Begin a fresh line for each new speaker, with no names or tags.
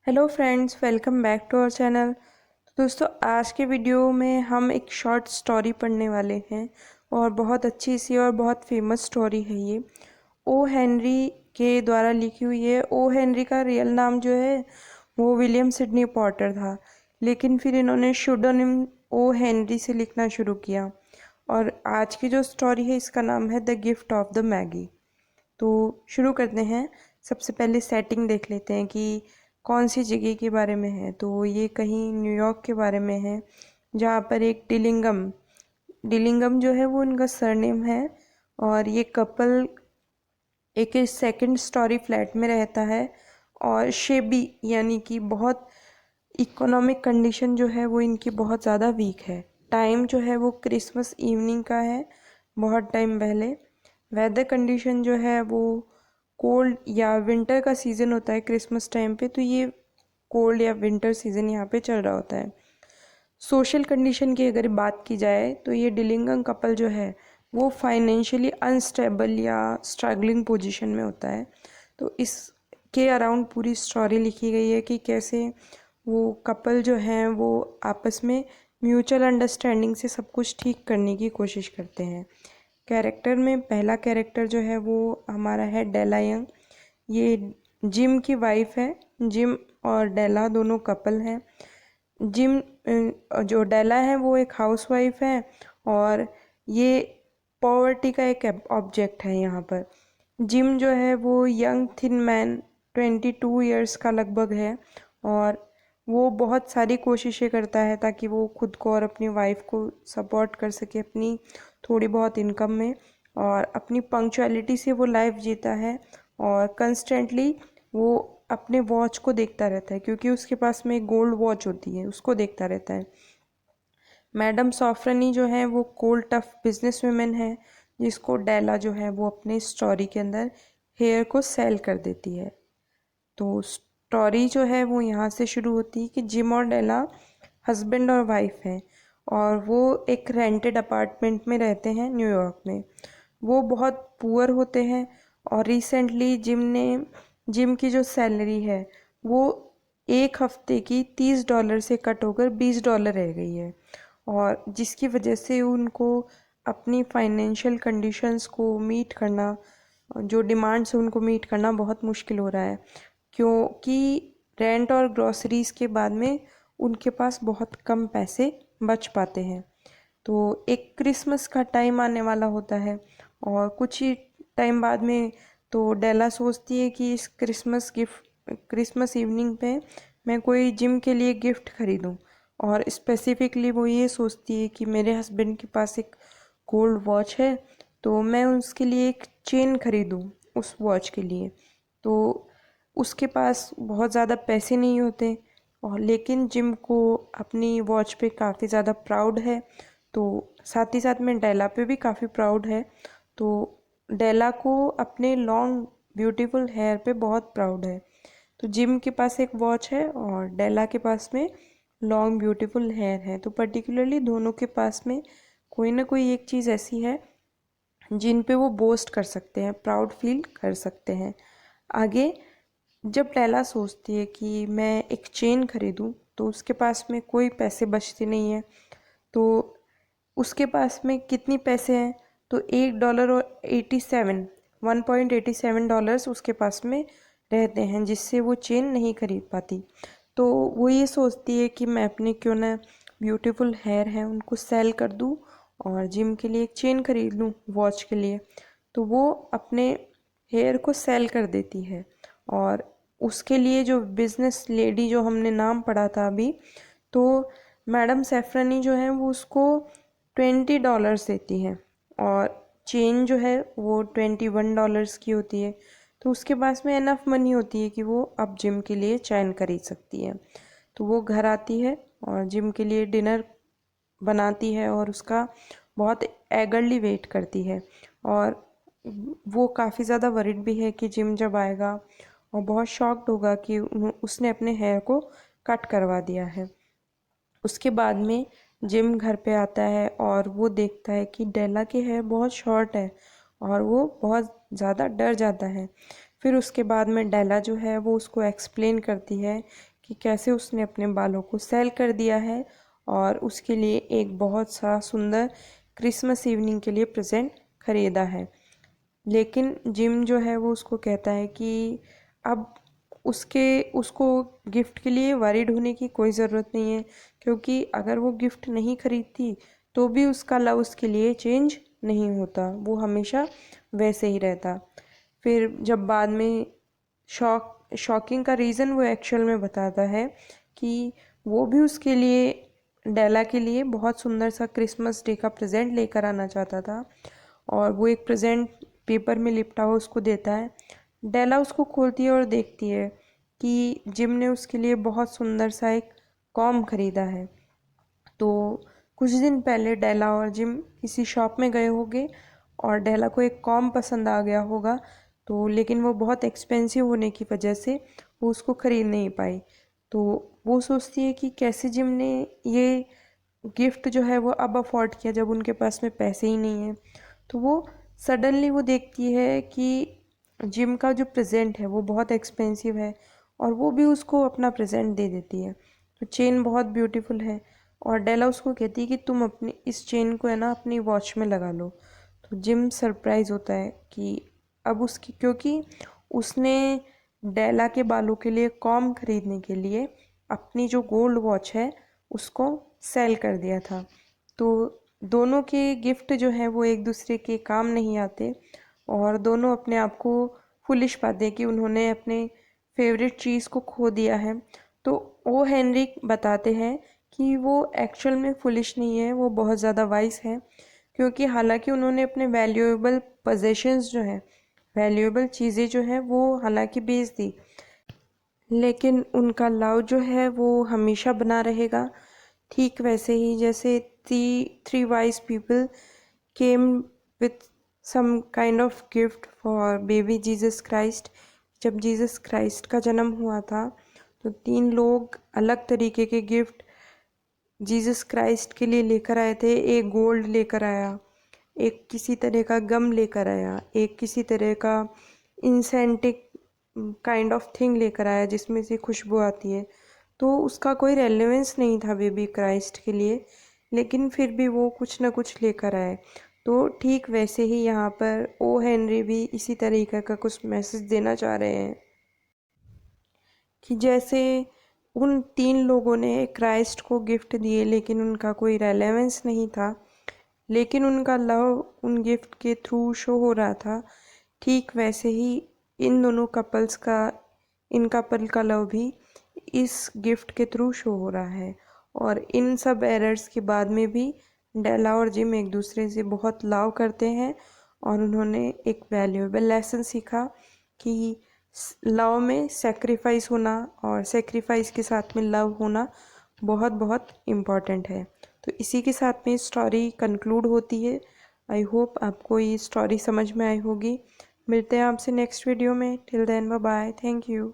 Hello friends, welcome back to our channel. तो दोस्तों, आज के वीडियो में हम एक शॉर्ट स्टोरी पढ़ने वाले हैं और बहुत अच्छी सी और बहुत फेमस स्टोरी है ये। ओ हेनरी के द्वारा लिखी हुई है। ओ हेनरी का रियल नाम जो है वो विलियम सिडनी पॉटर था, लेकिन फिर इन्होंने शुडोनिम ओ हेनरी से लिखना शुरू किया। और आज की जो स्टोरी है इसका नाम है the gift of the Maggi. तो शुरू करते हैं। सबसे पहले सेटिंग देख लेते हैं कि कौन सी जगह के बारे में है। तो ये कहीं न्यूयॉर्क के बारे में है, जहाँ पर एक डिलिंगम डिलिंगम जो है वो उनका सरनेम है। और ये कपल एक सेकंड स्टोरी फ्लैट में रहता है और शेबी यानी कि बहुत इकोनॉमिक कंडीशन जो है वो इनकी बहुत ज़्यादा वीक है। टाइम जो है वो क्रिसमस इवनिंग का है, बहुत टाइम पहले। वेदर कंडीशन जो है वो कोल्ड या विंटर का सीज़न होता है क्रिसमस टाइम पे, तो ये कोल्ड या विंटर सीज़न यहाँ पे चल रहा होता है। सोशल कंडीशन की अगर बात की जाए तो ये डिलिंगम कपल जो है वो फाइनेंशियली अनस्टेबल या स्ट्रगलिंग पोजीशन में होता है। तो इसके अराउंड पूरी स्टोरी लिखी गई है कि कैसे वो कपल जो हैं वो आपस में म्यूचुअल अंडरस्टैंडिंग से सब कुछ ठीक करने की कोशिश करते हैं। कैरेक्टर में पहला कैरेक्टर जो है वो हमारा है डेला यंग। ये जिम की वाइफ है। जिम और डेला दोनों कपल हैं। जिम जो डेला है वो एक हाउसवाइफ है और ये पॉवर्टी का एक ऑब्जेक्ट है यहाँ पर। जिम जो है वो यंग थिन मैन 22 ईयर्स का लगभग है और वो बहुत सारी कोशिशें करता है ताकि वो खुद को और अपनी वाइफ को सपोर्ट कर सके अपनी थोड़ी बहुत इनकम में। और अपनी पंक्चुअलिटी से वो लाइफ जीता है और कंस्टेंटली वो अपने वॉच को देखता रहता है, क्योंकि उसके पास में एक गोल्ड वॉच होती है, उसको देखता रहता है। मैडम सॉफ्रनी जो है वो कोल्ड टफ बिजनेस वुमेन है, जिसको डेला जो है वो अपने स्टोरी के अंदर हेयर को सेल कर देती है। तो स्टोरी जो है वो यहाँ से शुरू होती है कि जिम और डेला हस्बैंड और वाइफ हैं और वो एक रेंटेड अपार्टमेंट में रहते हैं न्यूयॉर्क में। वो बहुत पुअर होते हैं और रिसेंटली जिम की जो सैलरी है वो एक हफ्ते की $30 से कट होकर $20 रह गई है। और जिसकी वजह से उनको अपनी फाइनेंशियल कंडीशंस को मीट करना, जो डिमांड्स है उनको मीट करना बहुत मुश्किल हो रहा है, क्योंकि रेंट और ग्रॉसरीज के बाद में उनके पास बहुत कम पैसे बच पाते हैं। तो एक क्रिसमस का टाइम आने वाला होता है और कुछ ही टाइम बाद में तो डेला सोचती है कि इस क्रिसमस इवनिंग पे मैं कोई जिम के लिए गिफ्ट खरीदूं। और स्पेसिफिकली वो ये सोचती है कि मेरे हस्बैंड के पास एक गोल्ड वॉच है, तो मैं उसके लिए एक चेन खरीदूं उस वॉच के लिए। तो उसके पास बहुत ज़्यादा पैसे नहीं होते और लेकिन जिम को अपनी वॉच पे काफ़ी ज़्यादा प्राउड है। तो साथ ही साथ में डेला पे भी काफ़ी प्राउड है। तो डेला को अपने लॉन्ग ब्यूटीफुल हेयर पे बहुत प्राउड है। तो जिम के पास एक वॉच है और डेला के पास में लॉन्ग ब्यूटीफुल हेयर है। तो पर्टिकुलरली दोनों के पास में कोई ना कोई एक चीज़ ऐसी है जिन पे वो बोस्ट कर सकते हैं, प्राउड फील कर सकते हैं। आगे जब लैला सोचती है कि मैं एक चेन खरीदूं, तो उसके पास में कोई पैसे बचते नहीं हैं। तो उसके पास में कितनी पैसे हैं, तो $1.87 $1.87 उसके पास में रहते हैं, जिससे वो चेन नहीं खरीद पाती। तो वो ये सोचती है कि मैं अपने क्यों ना ब्यूटीफुल हेयर हैं उनको सेल कर दूं और जिम के लिए एक चेन खरीद लूं वॉच के लिए। तो वो अपने हेयर को सेल कर देती है और उसके लिए जो बिजनेस लेडी जो हमने नाम पढ़ा था अभी, तो मैडम सेफरनी जो है वो उसको $20 देती है और चेन जो है वो $21 की होती है। तो उसके पास में इनफ मनी होती है कि वो अब जिम के लिए चैन खरीद सकती है। तो वो घर आती है और जिम के लिए डिनर बनाती है और उसका बहुत एगरली वेट करती है। और वो काफ़ी ज़्यादा वरिड भी है कि जिम जब आएगा और बहुत शॉक्ड होगा कि उसने अपने हेयर को कट करवा दिया है। उसके बाद में जिम घर पे आता है और वो देखता है कि डेला के हेयर बहुत शॉर्ट है और वो बहुत ज़्यादा डर जाता है। फिर उसके बाद में डेला जो है वो उसको एक्सप्लेन करती है कि कैसे उसने अपने बालों को सेल कर दिया है और उसके लिए एक बहुत सा सुंदर क्रिसमस इवनिंग के लिए प्रेजेंट खरीदा है। लेकिन जिम जो है वो उसको कहता है कि अब उसको गिफ्ट के लिए वरीड होने की कोई ज़रूरत नहीं है, क्योंकि अगर वो गिफ्ट नहीं खरीदती तो भी उसका लव उसके लिए चेंज नहीं होता, वो हमेशा वैसे ही रहता। फिर जब बाद में शॉकिंग का रीज़न वो एक्चुअल में बताता है कि वो भी उसके लिए, डेला के लिए बहुत सुंदर सा क्रिसमस डे का प्रेजेंट लेकर आना चाहता था, और वो एक प्रेजेंट पेपर में लिपटा हुआ उसको देता है। डेला उसको खोलती है और देखती है कि जिम ने उसके लिए बहुत सुंदर सा एक कॉम खरीदा है। तो कुछ दिन पहले डेला और जिम किसी शॉप में गए होंगे और डेला को एक कॉम पसंद आ गया होगा, तो लेकिन वो बहुत एक्सपेंसिव होने की वजह से वो उसको ख़रीद नहीं पाई। तो वो सोचती है कि कैसे जिम ने ये गिफ्ट जो है वो अब अफोर्ड किया जब उनके पास में पैसे ही नहीं हैं। तो वो सडनली वो देखती है कि जिम का जो प्रेजेंट है वो बहुत एक्सपेंसिव है, और वो भी उसको अपना प्रेजेंट दे देती है। तो चेन बहुत ब्यूटीफुल है, और डेला उसको कहती है कि तुम अपनी इस चेन को है ना अपनी वॉच में लगा लो। तो जिम सरप्राइज होता है कि अब उसकी, क्योंकि उसने डेला के बालों के लिए कॉम खरीदने के लिए अपनी जो गोल्ड वॉच है उसको सेल कर दिया था। तो दोनों के गिफ्ट जो हैं वो एक दूसरे के काम नहीं आते, और दोनों अपने आप को फुलिश पाते हैं कि उन्होंने अपने फेवरेट चीज़ को खो दिया है। तो ओ हेनरिक बताते हैं कि वो एक्चुअल में फुलिश नहीं है, वो बहुत ज़्यादा वाइज है, क्योंकि हालांकि उन्होंने अपने वैल्यूएबल पोजेशंस जो हैं, वैल्यूएबल चीज़ें जो हैं वो हालांकि बेच दी, लेकिन उनका लव जो है वो हमेशा बना रहेगा। ठीक वैसे ही जैसे three wise people came with some kind of gift for baby Jesus Christ. जब जीसस क्राइस्ट का जन्म हुआ था तो 3 लोग अलग तरीके के गिफ्ट जीसस क्राइस्ट के लिए लेकर आए थे। एक गोल्ड लेकर आया, एक किसी तरह का गम लेकर आया, एक किसी तरह का इंसेंटिक काइंड ऑफ थिंग लेकर आया जिसमें से खुशबू आती है। तो उसका कोई रेलेवेंस नहीं था बेबी क्राइस्ट के लिए, लेकिन फिर भी वो कुछ ना कुछ लेकर आए। तो ठीक वैसे ही यहाँ पर ओ हेनरी भी इसी तरीके का कुछ मैसेज देना चाह रहे हैं कि जैसे उन 3 लोगों ने क्राइस्ट को गिफ्ट दिए लेकिन उनका कोई रेलेवेंस नहीं था, लेकिन उनका लव उन गिफ्ट के थ्रू शो हो रहा था। ठीक वैसे ही इन दोनों कपल्स का, इन कपल का लव भी इस गिफ्ट के थ्रू शो हो रहा है। और इन सब एरर्स के बाद में भी डेला और जिम एक दूसरे से बहुत लव करते हैं, और उन्होंने एक वैल्यूएबल लेसन सीखा कि लव में सेक्रीफाइस होना और सेक्रीफाइस के साथ में लव होना बहुत बहुत इम्पॉर्टेंट है। तो इसी के साथ में स्टोरी कंक्लूड होती है। आई होप आपको ये स्टोरी समझ में आई होगी। मिलते हैं आपसे नेक्स्ट वीडियो में। Till then bye bye, thank you.